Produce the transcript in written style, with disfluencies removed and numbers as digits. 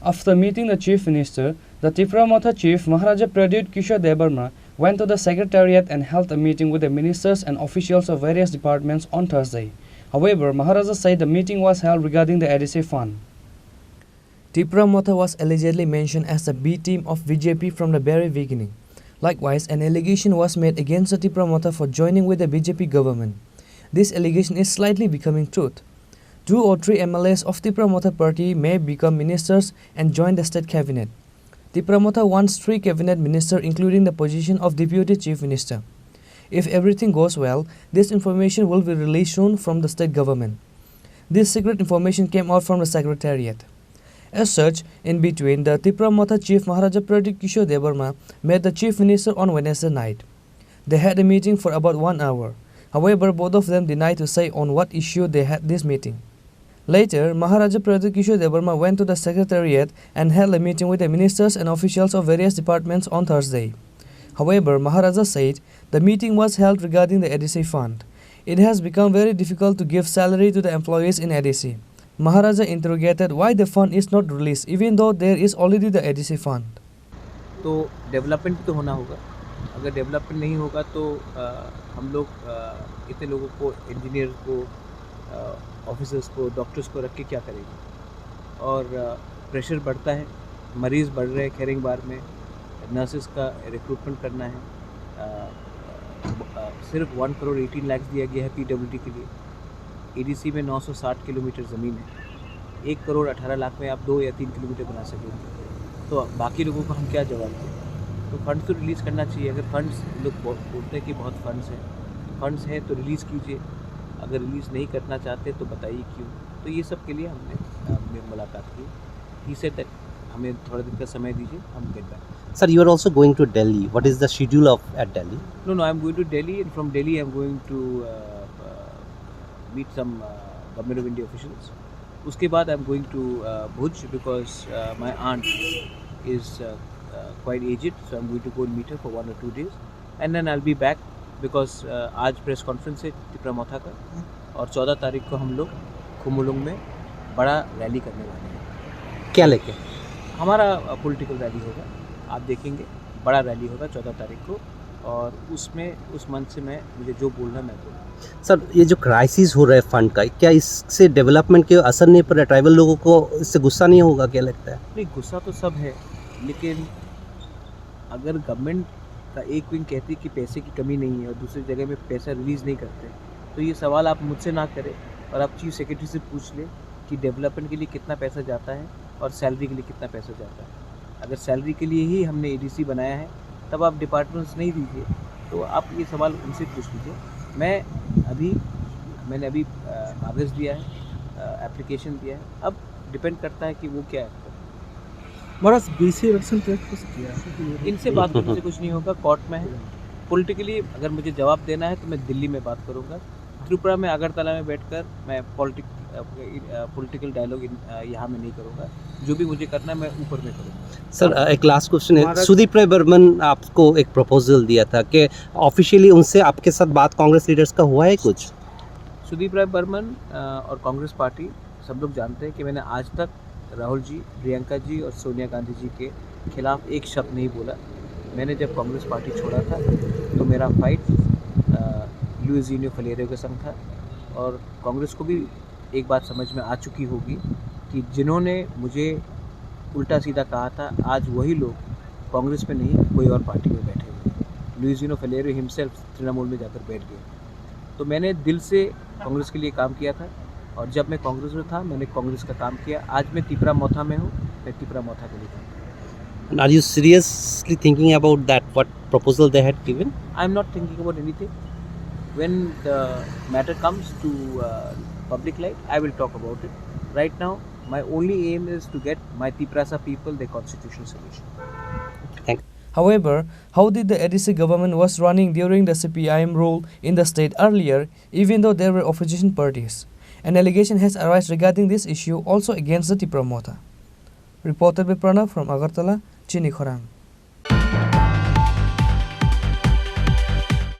After meeting the Chief Minister, the Tipramotha Chief Maharaja Pradyut Kishore Debarma went to the Secretariat and held a meeting with the ministers and officials of various departments on Thursday. However, Maharaja said the meeting was held regarding the ADC fund. Tipramotha was allegedly mentioned as the B team of BJP from the very beginning. Likewise, an allegation was made against the Tipramotha for joining with the BJP government. This allegation is slightly becoming truth. 2 or 3 MLAs of Tipramotha party may become ministers and join the state cabinet. Tipramotha wants 3 cabinet ministers, including the position of deputy chief minister. If everything goes well, this information will be released soon from the state government. This secret information came out from the Secretariat. As such, in between, the Tipramotha Chief Maharaja Pradyut Kishore Debarma met the Chief Minister on Wednesday night. They had a meeting for about 1 hour. However, both of them denied to say on what issue they had this meeting. Later, Maharaja Pradyut Kishore Debarma went to the Secretariat and held a meeting with the ministers and officials of various departments on Thursday. However, Maharaja said the meeting was held regarding the ADC fund. It has become very difficult to give salary to the employees in ADC. Maharaja interrogated why the fund is not released even though there is already the ADC fund. तो development भी तो होना होगा. अगर development नहीं होगा तो हम लोग इतने लोगों को, इंजीनियर को, ऑफिसर्स को, डॉक्टर्स को रख के क्या करेंगे. और प्रेशर बढ़ता है, मरीज़ बढ़ रहे हैं. खैरिंगबार में नर्सेस का रिक्रूटमेंट करना है. सिर्फ 1 करोड़ 18 लाख दिया गया है PWD के लिए. ADC में 960 किलोमीटर ज़मीन है. 1 करोड़ 18 लाख में आप 2 या 3 किलोमीटर बना सकेंगे. तो बाकी लोगों को हम क्या जवाब दें. तो फंड्स तो रिलीज़ करना चाहिए. अगर फंड्स लोग बोलते हैं कि बहुत फंड्स हैं, फंड्स हैं तो रिलीज़ कीजिए. अगर रिलीज़ नहीं करना चाहते तो बताइए क्यों. तो ये सब के लिए हमने मुलाकात की. ही सेड दैट हमें थोड़ा दिन का समय दीजिए, हम get back. Sir, you are also going to Delhi. What is the schedule at Delhi? No, I am going to Delhi, and from Delhi I am going to meet some Government of India officials. उसके बाद I am going to Bhuj because my aunt is quite aged, so I am going to go and meet her for 1 or 2 days, and then I will be back because आज press conference है तिपरामोथा का, और 14 तारीख को हम लोग खुमुलुंग में बड़ा रैली करने वाले हैं. क्या लेके? हमारा पॉलिटिकल रैली होगा. आप देखेंगे, बड़ा रैली होगा 14 तारीख को, और उसमें उस मंच से मुझे जो बोलना मैं बोलूँ. सर, ये जो क्राइसिस हो रहा है फंड का, क्या इससे डेवलपमेंट के असर नहीं पड़ रहा? ट्राइबल लोगों को इससे गुस्सा नहीं होगा? क्या लगता है? नहीं, गुस्सा तो सब है, लेकिन अगर गवर्नमेंट का एक विंग कहती है कि पैसे की कमी नहीं है और दूसरी जगह में पैसा रिलीज़ नहीं करते, तो ये सवाल आप मुझसे ना करें और आप चीफ सेक्रेटरी से पूछ लें कि डेवलपमेंट के लिए कितना पैसा जाता है और सैलरी के लिए कितना पैसा जाता है. अगर सैलरी के लिए ही हमने ADC बनाया है, तब आप डिपार्टमेंट्स नहीं दीजिए. तो आप ये सवाल उनसे पूछ लीजिए. मैंने अभी कागज़ दिया है, एप्लीकेशन दिया है. अब डिपेंड करता है कि वो क्या है. महाराज BC इलेक्शन किया, इनसे बात करने से कुछ नहीं होगा. कोर्ट में है. पॉलिटिकली अगर मुझे जवाब देना है तो मैं दिल्ली में बात करूँगा. त्रिपुरा में, अगरतला में बैठकर मैं पॉलिटिकल डायलॉग यहाँ में नहीं करूँगा. जो भी मुझे करना है मैं ऊपर में करूँगा. सर, एक लास्ट क्वेश्चन है. सुदीप राय बर्मन आपको एक प्रपोजल दिया था कि ऑफिशियली उनसे आपके साथ बात कांग्रेस लीडर्स का हुआ है कुछ? सुदीप राय बर्मन और कांग्रेस पार्टी सब लोग जानते हैं कि मैंने आज तक राहुल जी, प्रियंका जी और सोनिया गांधी जी के खिलाफ एक शब्द नहीं बोला. मैंने जब कांग्रेस पार्टी छोड़ा था तो मेरा फाइट लुइस इनियो फलेरियो के संग था. और कांग्रेस को भी एक बात समझ में आ चुकी होगी कि जिन्होंने मुझे उल्टा सीधा कहा था, आज वही लोग कांग्रेस में नहीं कोई और पार्टी में बैठे हुए. लुइस इनियो फलेरियो हिमसेल्फ तृणमूल में जाकर बैठ गए. तो मैंने दिल से कांग्रेस के लिए काम किया था, और जब मैं कांग्रेस में था मैंने कांग्रेस का काम किया. आज मैं तिपरामोथा में हूँ, मैं तिपरामोथा के लिए काम किया. And are you seriously thinking about that, what proposal they had given? I am not thinking about anything. When the matter comes to public light, I will talk about it. Right now, my only aim is to get my Tiprasa people their constitutional solution. Thank you. However, how did the ADC government was running during the CPIM rule in the state earlier, even though there were opposition parties? An allegation has arisen regarding this issue also against the Tipramotha. Reported by Pranav from Agartala, Chini Khorang.